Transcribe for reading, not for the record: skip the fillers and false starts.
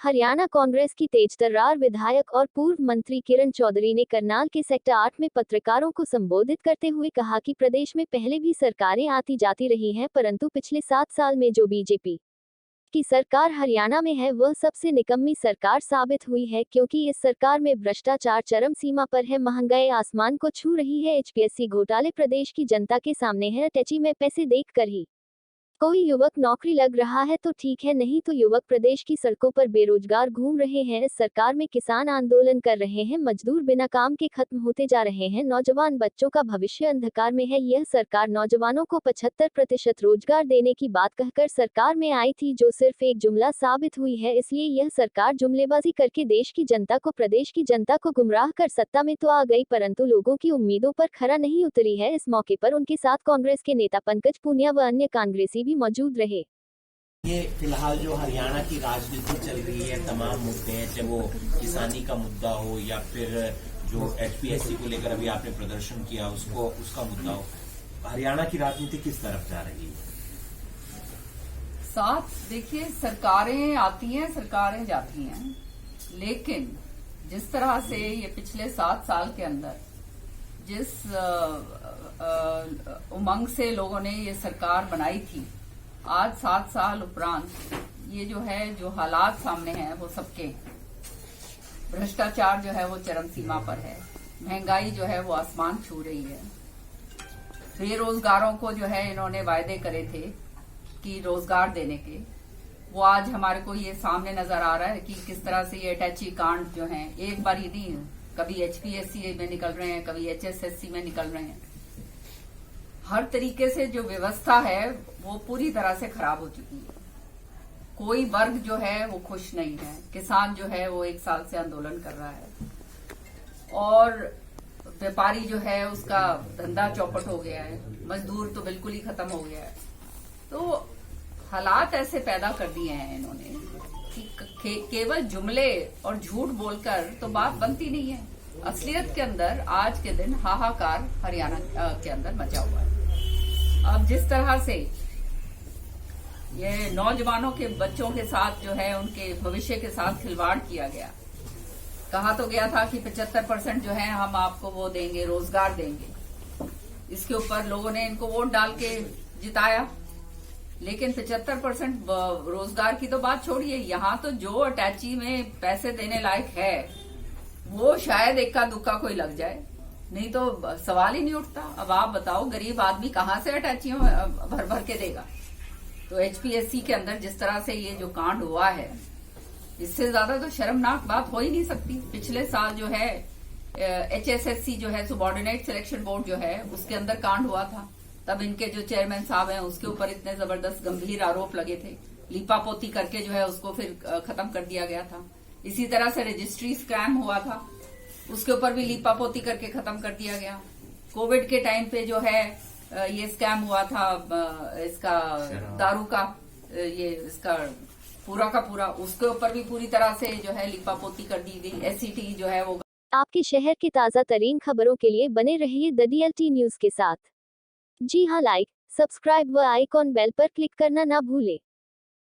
हरियाणा कांग्रेस की तेजतर्रार विधायक और पूर्व मंत्री किरण चौधरी ने करनाल के सेक्टर 8 में पत्रकारों को संबोधित करते हुए कहा कि प्रदेश में पहले भी सरकारें आती जाती रही हैं, परंतु पिछले 7 साल में जो बीजेपी की सरकार हरियाणा में है वह सबसे निकम्मी सरकार साबित हुई है, क्योंकि इस सरकार में भ्रष्टाचार चरम सीमा पर है, महंगाई आसमान को छू रही है, एचपीएससी घोटाले प्रदेश की जनता के सामने है, टैची में पैसे देखकर ही कोई युवक नौकरी लग रहा है तो ठीक है, नहीं तो युवक प्रदेश की सड़कों पर बेरोजगार घूम रहे हैं। इस सरकार में किसान आंदोलन कर रहे हैं, मजदूर बिना काम के खत्म होते जा रहे हैं, नौजवान बच्चों का भविष्य अंधकार में है। यह सरकार नौजवानों को 75% रोजगार देने की बात कहकर सरकार में आई थी, जो सिर्फ एक जुमला साबित हुई है। इसलिए यह सरकार जुमलेबाजी करके देश की जनता को, प्रदेश की जनता को गुमराह कर सत्ता में तो आ गई, परंतु लोगों की उम्मीदों पर खरा नहीं उतरी है। इस मौके पर उनके साथ कांग्रेस के नेता पंकज पूनिया व अन्य कांग्रेसी भी मौजूद रहे। ये फिलहाल जो हरियाणा की राजनीति चल रही है, तमाम मुद्दे हैं, चाहे वो किसानी का मुद्दा हो या फिर जो एचपीएससी को लेकर अभी आपने प्रदर्शन किया उसका मुद्दा हो, हरियाणा की राजनीति किस तरफ जा रही है? देखिए, सरकारें आती हैं, सरकारें जाती हैं, लेकिन जिस तरह से ये पिछले 7 साल के अंदर जिस उमंग से लोगों ने ये सरकार बनाई थी, आज 7 साल उपरांत ये जो हालात सामने हैं वो सबके, भ्रष्टाचार जो है वो चरम सीमा पर है, महंगाई जो है वो आसमान छू रही है, बेरोजगारों को जो है इन्होंने वायदे करे थे कि रोजगार देने के, वो आज हमारे को ये सामने नजर आ रहा है कि किस तरह से ये अटैची कांड जो है, एक बार ही नहीं, कभी एचपीएससी में निकल रहे हैं, कभी एचएसएससी में निकल रहे हैं। हर तरीके से जो व्यवस्था है वो पूरी तरह से खराब हो चुकी है। कोई वर्ग जो है वो खुश नहीं है। किसान जो है वो 1 साल से आंदोलन कर रहा है और व्यापारी जो है उसका धंधा चौपट हो गया है, मजदूर तो बिल्कुल ही खत्म हो गया है। तो हालात ऐसे पैदा कर दिए हैं इन्होंने कि केवल जुमले और झूठ बोलकर तो बात बनती नहीं है। असलियत के अंदर आज के दिन हाहाकार हरियाणा के अंदर मचा हुआ है। अब जिस तरह से ये नौजवानों के बच्चों के साथ जो है उनके भविष्य के साथ खिलवाड़ किया गया, कहा तो गया था कि 75% जो है हम आपको वो देंगे, रोजगार देंगे। इसके ऊपर लोगों ने इनको वोट डाल के जिताया, लेकिन 75% रोजगार की तो बात छोड़िए, यहाँ तो जो अटैची में पैसे देने लायक है वो शायद इक्का दुक्का कोई लग जाए, नहीं तो सवाल ही नहीं उठता। अब आप बताओ, गरीब आदमी कहाँ से अटैचियों भर भर के देगा? तो एचपीएससी के अंदर जिस तरह से ये जो कांड हुआ है, इससे ज्यादा तो शर्मनाक बात हो ही नहीं सकती। पिछले साल जो है एचएसएससी जो है, सबॉर्डिनेट सिलेक्शन बोर्ड जो है, उसके अंदर कांड हुआ था। तब इनके जो चेयरमैन साहब हैं उसके ऊपर इतने जबरदस्त गंभीर आरोप लगे थे, लीपापोती करके जो है उसको फिर खत्म कर दिया गया था। इसी तरह से रजिस्ट्री स्कैम हुआ था, उसके ऊपर भी लीपापोती करके खत्म कर दिया गया। कोविड के टाइम पे जो है ये स्कैम हुआ था, इसका दारू का, ये इसका पूरा का पूरा, उसके ऊपर भी पूरी तरह से जो है लीपापोती कर दी गई। एससीटी जो है वो। आपके शहर की ताजा तरीन खबरों के लिए बने रहिए द डीएलटी न्यूज के साथ। जी हाँ, लाइक, सब्सक्राइब व आइकॉन बेल पर क्लिक करना ना भूले।